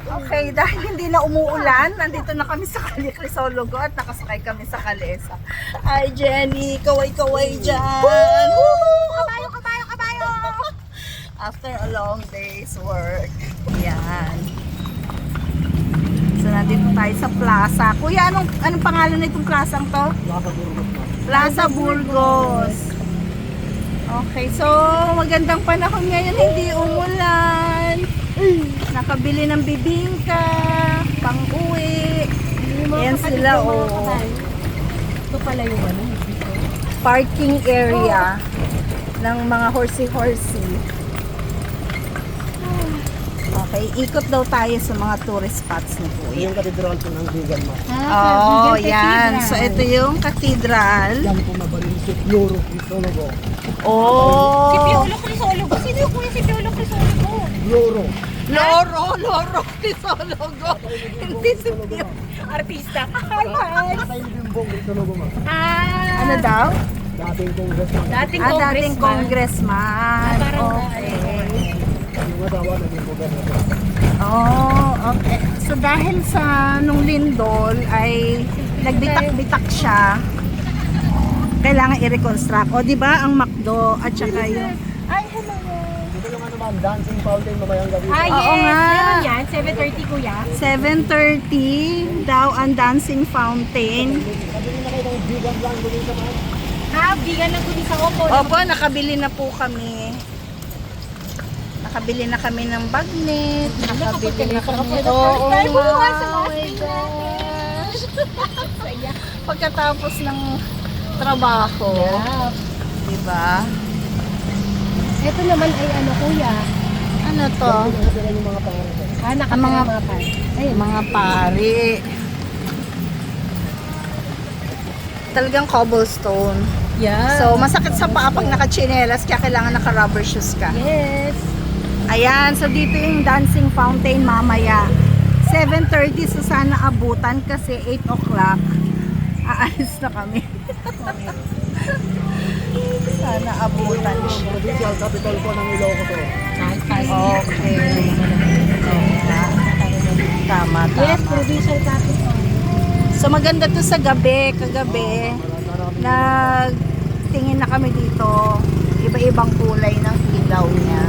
Okay, dahil hindi na umuulan, nandito na kami sa Crisologo at nakasakay kami sa Calesa. Hi Jenny, kaway-kaway dyan! Woo! Kabayo, kabayo, kabayo! After a long day's work. Yan. So nandito tayo sa plaza. Kuya, anong pangalan na itong plasang to? Plaza Burgos. Okay, so magandang panahon ngayon, hindi umulan. Nakabili ng bibingka, pang-uwi. Ayan sila, oh. Ito pala yung ano, Parking area ng mga horsey-horsey. Okay, ikot daw tayo sa mga tourist spots ni Kuya. Yung katedral po ng Bigan Ma. Oh, yan. So, ito yung cathedral. Yan po mabaling si Piolo Crisologo. Oh! Si Piolo Crisologo. Sino yung kuya si Piolo Crisologo? Piolo. Loro Crisologo. Hindi si Pio. Artista. Hi, hi. Patay yung bimbong Crisologo Ma. Ano daw? Dating congressman. Dating congressman. Parang Okay. Yung asawa naging gobernador. Oh, okay. So dahil sa nung lindol ay nagbitak-bitak siya, kailangan i-reconstruct. O, di ba ang McDo at saka yung... Ay, hello. Ito yung ano ma'am, dancing fountain mamayang gabi. Ah, yes. Oo nga. Meron yan. 7:30 kuya. 7:30 daw ang dancing fountain. Sabi na kayo ng Bigan lang doon sa ma'am. Ha, bigan ng kulis ako po. Opo, nakabili na po kami. Nakabili na kami ng bagnet. Nakabili na kami. Oo, Ay, buwan sa oh my gosh. Pagkatapos ng trabaho. Yeah. Diba? Ito naman ay ano kuya. Ano to? Nakatira yung mga pangarap. Ah, Ang mga pan. ay, mga pari. Talagang cobblestone. Yeah. So, masakit sa paa pag naka-chinelas kaya kailangan naka-rubber shoes ka. Yes. Ayan, so dito yung dancing fountain mamaya. 7:30, so sana abutan kasi 8 o'clock. Aalis na kami. Sana abutan siya. Provincial capital po ng Ilocos. Okay. Tama, tama. Yes, provincial capital. So maganda to sa gabi, kagabi. Nagtingin na kami dito. Iba-ibang kulay ng ilaw niya.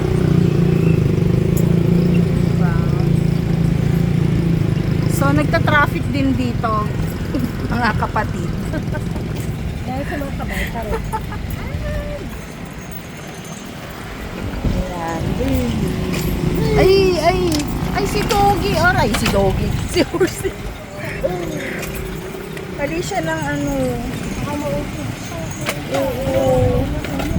Diba? So nagta-traffic din dito, mga kapatid. Dahil sa mga kabata rin. Ayan. Ay, si Doggy. Aray, si Doggy. Si Horsey. Pali siya ng ano. Oo.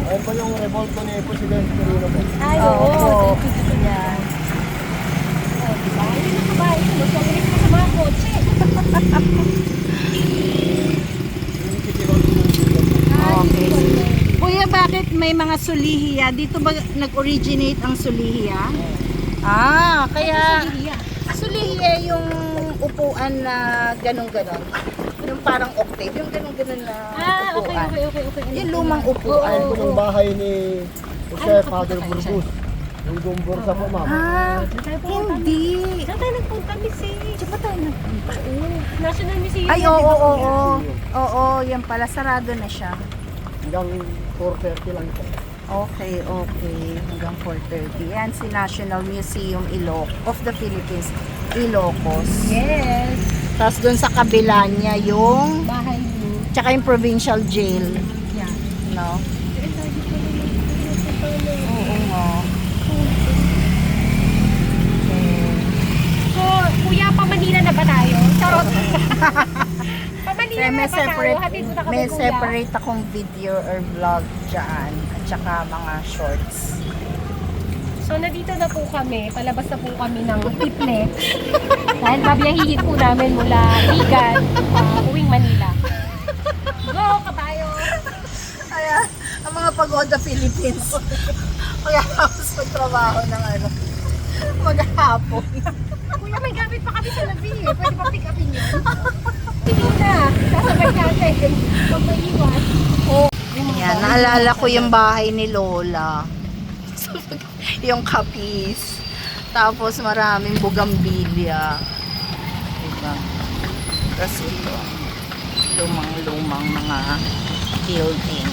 Ayun po yung revolto ni President Quirino po. Ay, Oo. oo. Ayan. Diba? Hindi na kabayo. Masamalit ka sa mga kotse. Okay. Kuya, bakit may mga sulihiya? Dito ba nag-originate ang sulihiya? Ah, kaya sulihiya yung upuan na ganun-ganon. Yung parang octave, yung ganun-ganon na Ah, okay, upuan. okay. Yung lumang upuan. Ayun po yung bahay ni Jose Father Burgos. Yung Gumbursa po ma'am. Ah, hindi. Saan tayo nagpunta, Missy? Diyan ba tayo nagpunta? National Museum. Ay, yan, oo, di ba, oo, kuya? oo. Oo, yan pala. Sarado na siya. Hanggang 4:30 lang po. Okay, okay. Hanggang 4:30. Yan si National Museum of the Philippines, Ilocos. Yes. Tapos doon sa kabila niya yung, Bahay niyo. tsaka yung provincial jail. Yeah. No? Oo nga. So, kuya, pa-Manila na ba tayo? Charot. Pa-Manila Kaya na may ba tayo? separate, Hatid mo na kami, may kuya. separate akong video or vlog dyan. At tsaka mga shorts. So, nandito na po kami. Palabas na po kami ng Tipne. Dahil babiyahihin po namin mula Bigan, uwing Manila. Go, kabayo! Kaya, ang mga pagoda Philippines. Kaya tapos magtrabaho ng ano, maghapon. Kuya, may gamit pa kami sa labi eh. Pwede pa pick upin yun? Sige na. Sasabay natin. Huwag maiwan. Yan, naalala ko yung bahay ni Lola. Yung kapis. Tapos maraming bugambilya. Diba? Tapos ito, lumang-lumang mga building.